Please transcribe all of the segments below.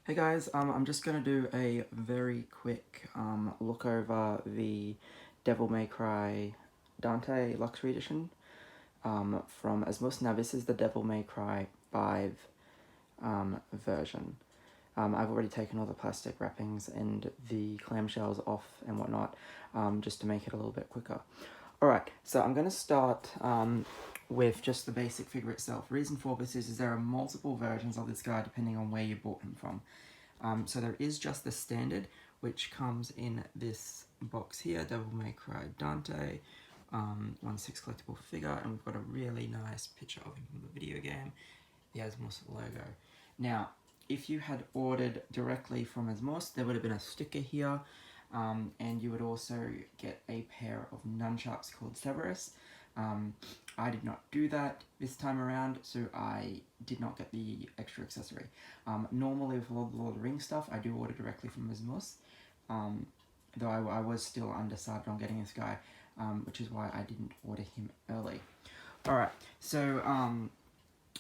Hey guys, I'm just going to do a very quick look over the Devil May Cry Dante Luxury Edition from Asmus. Now this is the Devil May Cry 5 version. I've already taken all the plastic wrappings and the clamshells off and whatnot, just to make it a little bit quicker. Alright, so I'm going to start with just the basic figure itself. Reason for this is there are multiple versions of this guy depending on where you bought him from. So there is just the standard, which comes in this box here, Devil May Cry Dante, 1/6 collectible figure, and we've got a really nice picture of him from the video game, the Asmus logo. Now, if you had ordered directly from Asmus, there would have been a sticker here, and you would also get a pair of nunchucks called Severus. I did not do that this time around, so I did not get the extra accessory. Normally with all the Lord of the Rings stuff, I do order directly from Asmus, though I was still undecided on getting this guy, which is why I didn't order him early. Alright, so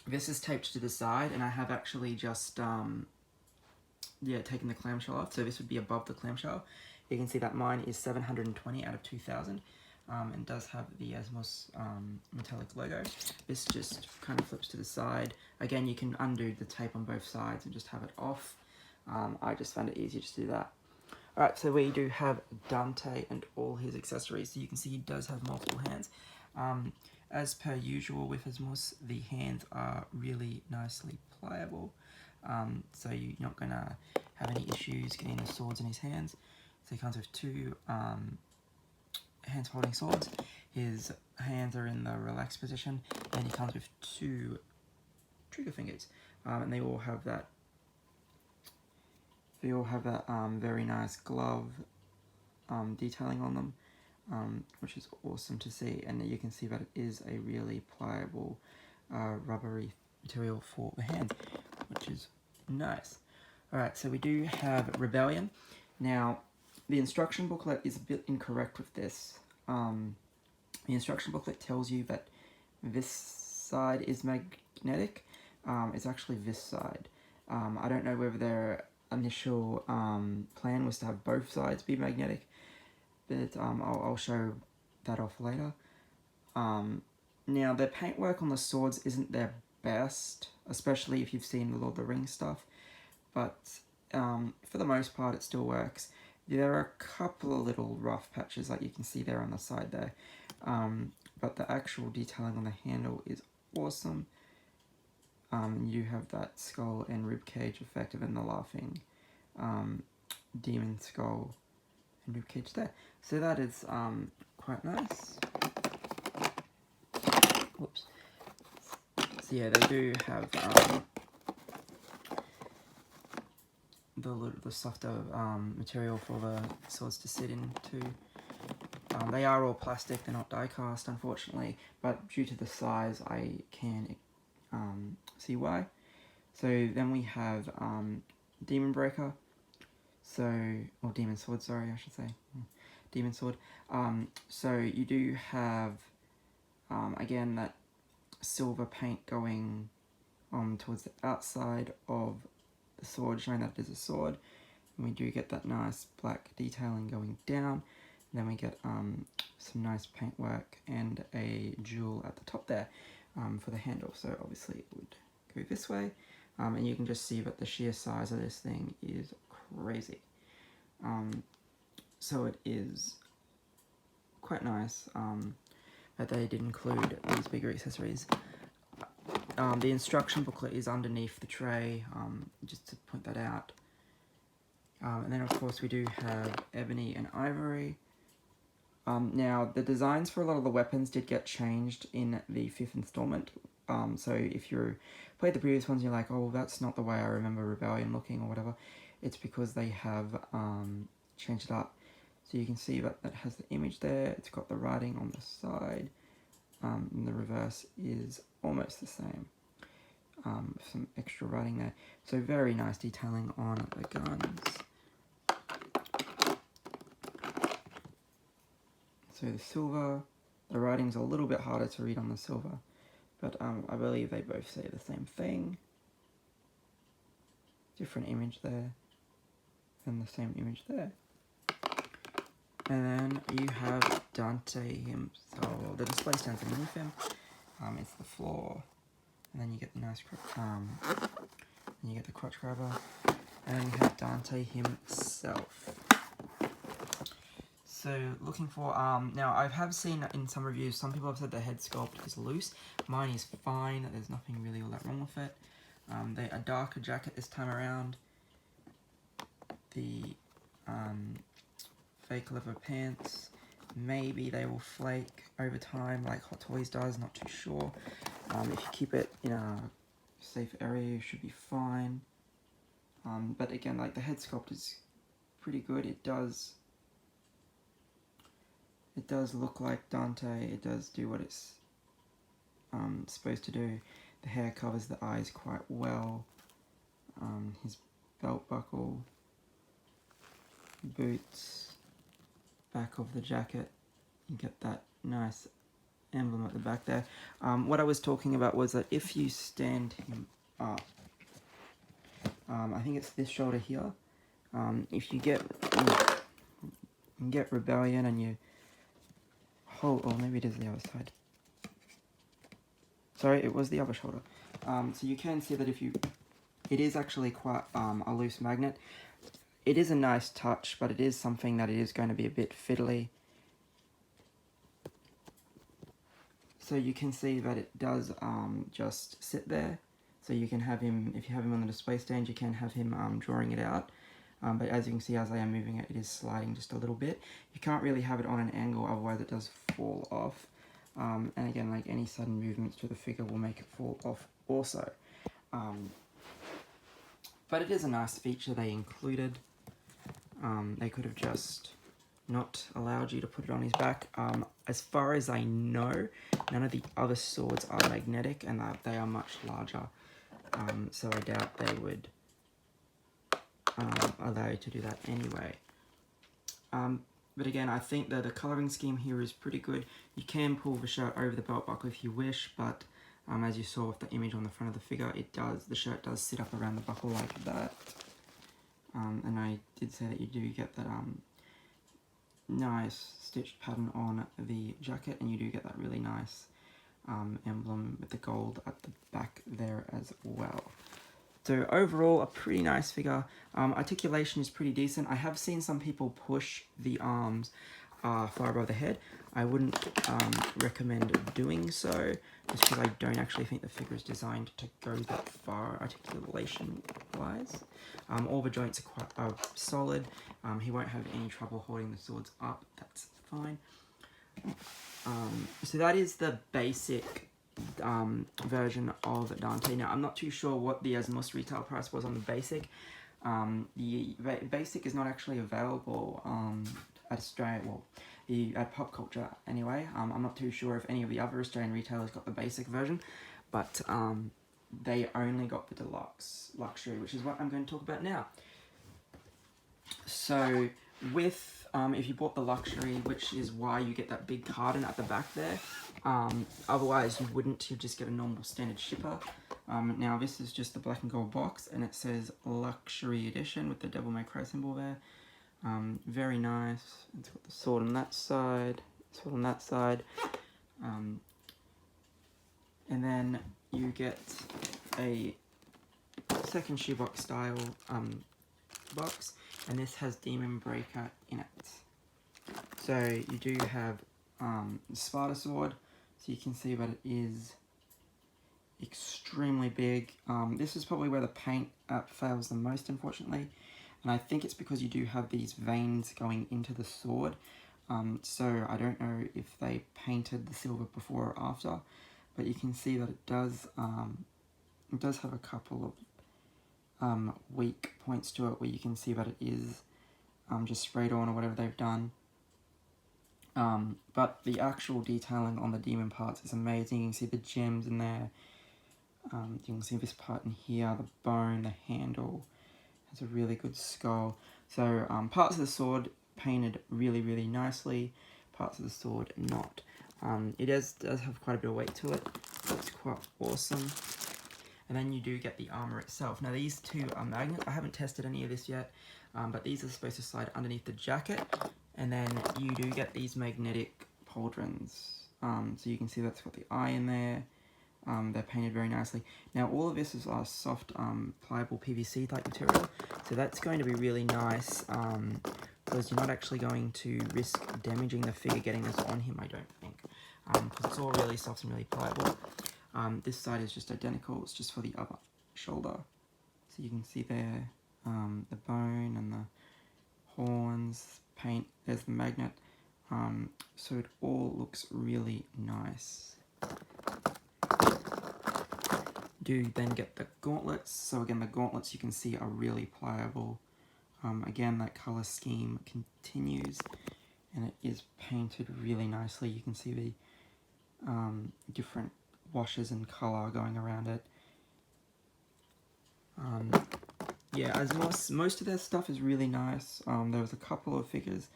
this is taped to the side, and I have actually just taken the clamshell off, so this would be above the clamshell. You can see that mine is 720 out of 2000. And does have the Asmus metallic logo. This just kind of flips to the side. Again, you can undo the tape on both sides and just have it off. I just found it easier to do that. Alright, so we do have Dante and all his accessories. So you can see he does have multiple hands. As per usual with Asmus, the hands are really nicely pliable. So you're not going to have any issues getting the swords in his hands. So he comes with two hands holding swords. His hands are in the relaxed position, and he comes with two trigger fingers, and they all have that very nice glove detailing on them, which is awesome to see. And you can see that it is a really pliable rubbery material for the hands, which is nice. Alright, so we do have Rebellion. Now, the instruction booklet is a bit incorrect with this. The instruction booklet tells you that this side is magnetic. It's actually this side. I don't know whether their initial plan was to have both sides be magnetic, but I'll show that off later. Now, their paintwork on the swords isn't their best, especially if you've seen the Lord of the Rings stuff, but for the most part it still works. There are a couple of little rough patches like you can see there on the side there, but the actual detailing on the handle is awesome. You have that skull and ribcage effect, and then the laughing demon skull and ribcage there. So that is quite nice. Whoops. So yeah, they do have the softer material for the swords to sit into. They are all plastic, they're not die cast unfortunately, but due to the size I can see why. So then we have Demon Breaker, or Demon Sword, sorry I should say, Demon Sword. So you do have again that silver paint going towards the outside of the sword, showing that it is a sword, and we do get that nice black detailing going down. And then we get some nice paintwork and a jewel at the top there for the handle. So obviously it would go this way, and you can just see that the sheer size of this thing is crazy. So it is quite nice that they did include these bigger accessories. The instruction booklet is underneath the tray, just to point that out. And then of course we do have Ebony and Ivory. Now the designs for a lot of the weapons did get changed in the 5th installment. So if you played the previous ones, you're like, oh, that's not the way I remember Rebellion looking or whatever. It's because they have changed it up. So you can see that that has the image there. It's got the writing on the side. And the reverse is almost the same. Some extra writing there. So very nice detailing on the guns. So the silver, the writing's a little bit harder to read on the silver, but I believe they both say the same thing. different image there and the same image there. And then you have Dante himself. The display stands underneath him. It's the floor, and then you get the nice and you get the crotch grabber, and then you have Dante himself. So looking for now I have seen in some reviews some people have said the head sculpt is loose. Mine is fine. There's nothing really all that wrong with it. They a darker jacket this time around. The fake leather pants. Maybe they will flake over time like Hot Toys does, not too sure. If you keep it in a safe area, you should be fine. But again, like the head sculpt is pretty good. It does look like Dante. It does do what it's supposed to do. The hair covers the eyes quite well. His belt buckle, boots, back of the jacket, you get that nice emblem at the back there. What I was talking about was that if you stand him up, I think it's this shoulder here, if you get Rebellion and you hold, or maybe it is the other side, sorry, it was the other shoulder, so you can see that it is actually quite a loose magnet. It is a nice touch, but it is something that it is going to be a bit fiddly. So you can see that it does just sit there. So you can have him, if you have him on the display stand, you can have him drawing it out. But as you can see, as I am moving it, it is sliding just a little bit. You can't really have it on an angle, otherwise it does fall off. And again, like any sudden movements to the figure will make it fall off also. But it is a nice feature they included. They could have just not allowed you to put it on his back. As far as I know, none of the other swords are magnetic, and they are much larger. So I doubt they would allow you to do that anyway. But again, I think that the colouring scheme here is pretty good. You can pull the shirt over the belt buckle if you wish, but as you saw with the image on the front of the figure, the shirt does sit up around the buckle like that. And I did say that you do get that nice stitched pattern on the jacket, and you do get that really nice emblem with the gold at the back there as well. So overall, a pretty nice figure. Articulation is pretty decent. I have seen some people push the arms far above the head. I wouldn't recommend doing so, just because I don't actually think the figure is designed to go that far articulation-wise. All the joints are solid. He won't have any trouble holding the swords up. That's fine. So that is the basic version of Dante. Now, I'm not too sure what the asmus retail price was on the basic. The basic is not actually available at Australia, well, at Pop Culture anyway. I'm not too sure if any of the other Australian retailers got the basic version, but they only got the deluxe luxury, which is what I'm going to talk about now. So with if you bought the luxury, which is why you get that big carton at the back there, otherwise you wouldn't, you'd just get a normal standard shipper. Now this is just the black and gold box, and it says luxury edition with the Devil May Cry symbol there. Very nice. It's got the sword on that side, sword on that side, and then you get a second shoebox style box, and this has Demon Breaker in it. So you do have the Sparta sword, so you can see that it is extremely big. This is probably where the paint fails the most, unfortunately, and I think it's because you do have these veins going into the sword. So I don't know if they painted the silver before or after, but you can see that it does have a couple of weak points to it where you can see that it is just sprayed on or whatever they've done. But the actual detailing on the demon parts is amazing. You can see the gems in there. You can see this part in here, the bone, the handle. Has a really good skull. So parts of the sword painted really, really nicely. Parts of the sword not. It does have quite a bit of weight to it. So it's quite awesome. and then you do get the armor itself. Now these two are magnet. I haven't tested any of this yet, but these are supposed to slide underneath the jacket, and then you do get these magnetic pauldrons. So you can see that's got the eye in there. They're painted very nicely. Now all of this is soft, pliable PVC type material, so that's going to be really nice, because you're not actually going to risk damaging the figure getting this on him, I don't think, because it's all really soft and really pliable. This side is just identical, it's just for the other shoulder. So you can see there, the bone and the horns, paint, there's the magnet, so it all looks really nice. Do then get the gauntlets. So again, the gauntlets you can see are really pliable. Again, that color scheme continues, and it is painted really nicely. You can see the different washes and color going around it. Yeah, as most of their stuff is really nice. There was a couple of figures,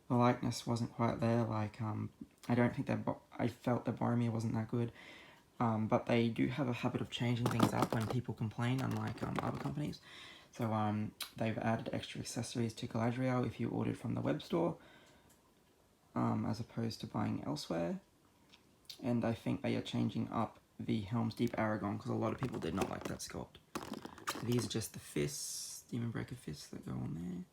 the likeness wasn't quite there. Like I don't think I felt that Boromir wasn't that good. But they do have a habit of changing things up when people complain, unlike other companies. So they've added extra accessories to Galadriel if you ordered from the web store, as opposed to buying elsewhere. And I think they are changing up the Helm's Deep Aragorn, because a lot of people did not like that sculpt. So these are just the fists, Demon Breaker fists that go on there.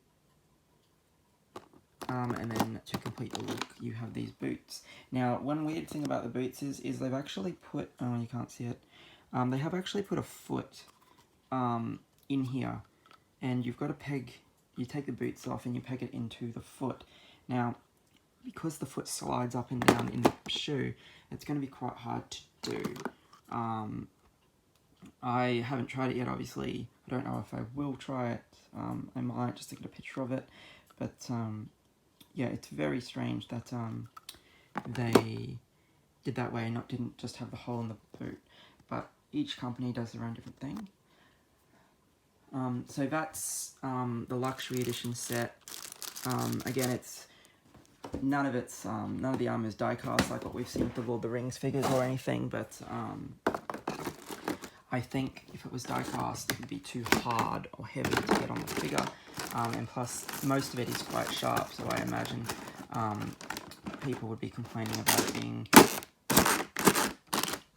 And then to complete the look, you have these boots. Now, one weird thing about the boots is they've actually put, oh, you can't see it, they have actually put a foot in here, and you've got to peg, you take the boots off and you peg it into the foot. Now, because the foot slides up and down in the shoe, it's going to be quite hard to do. I haven't tried it yet, obviously. I don't know if I will try it. I might just get a picture of it, but yeah, it's very strange that they did that way and didn't just have the hole in the boot. But each company does their own different thing. So that's the luxury edition set. Again, it's none of the armor is die cast like what we've seen with the Lord of the Rings figures or anything. But I think if it was die cast, it would be too hard or heavy to get on the figure. And plus, most of it is quite sharp, so I imagine people would be complaining about it being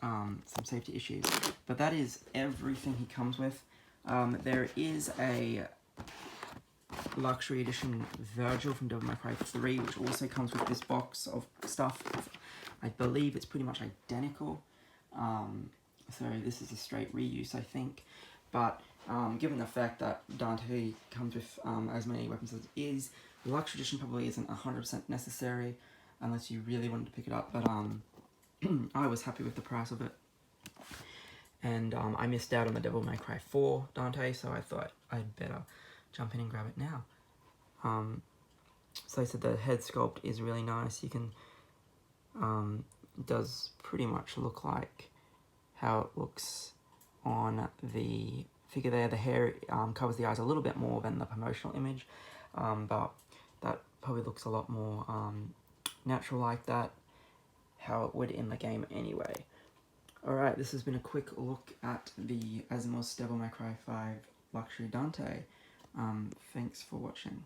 some safety issues. But that is everything he comes with. There is a luxury edition Virgil from Devil May Cry 3, which also comes with this box of stuff. I believe it's pretty much identical. So this is a straight reuse, I think. But given the fact that Dante comes with as many weapons as it is, the luxury edition probably isn't 100% necessary unless you really wanted to pick it up. But I was happy with the price of it. And I missed out on the Devil May Cry 4 Dante, so I thought I'd better jump in and grab it now. So I said the head sculpt is really nice. You can, it does pretty much look like how it looks on the figure there. The hair covers the eyes a little bit more than the promotional image, but that probably looks a lot more natural like that, how it would in the game anyway. Alright, this has been a quick look at the Asmus Devil May Cry 5 Luxury Dante. Thanks for watching.